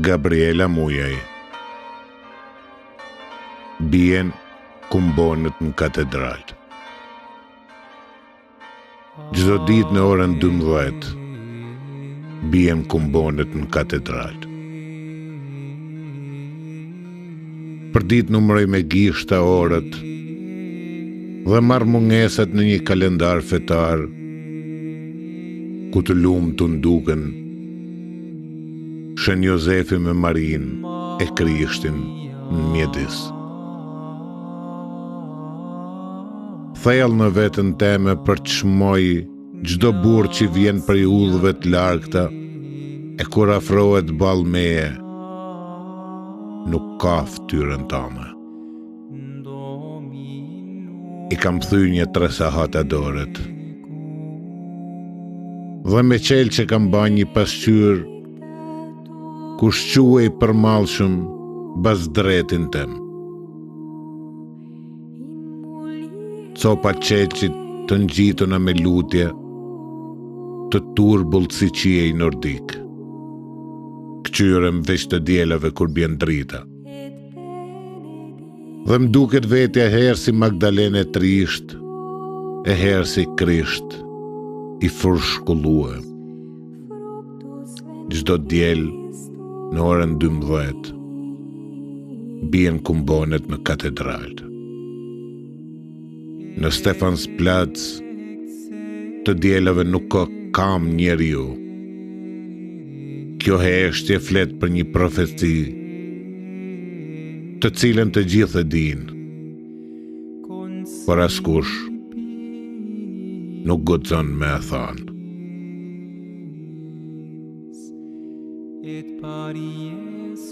Gabriela Mujaj. Bien kumbonët në katedral. Çdo ditë në orën 12 bien kumbonët në katedral. Për ditë numëroj me gishta orët dhe marr mungesat në një kalendar fetar ku të lumë të nduken Shën Jozefi me Marin e Krishtin në mjedis. Thellë në vetën teme për të çmoj çdo burr që vjen prej udhëve të largëta e kur afrohet ballë meje nuk ka ftyrën tame. I kam thyr një 3 sahata dorët dhe me qelë që kam ba një pasqyr ku shquej për malshëm bas dretin tem. Copa qeqit të ngjituna me lutje të turbull si qiej nordik. Këqyrem veç të dielave kur bjen drita. Dhe m'duket vetja herë si Magdalene trisht, e herë si Krisht i furshkulluar. Çdo diel në orën 12 bien kumbonet në katedral. Në Stefansplatz të dielave nuk ka kam njeriu. Kjo heshtje flet për një profeci të cilën të gjithë e dinë, por askush nuk guxon me e thënë. Et pari es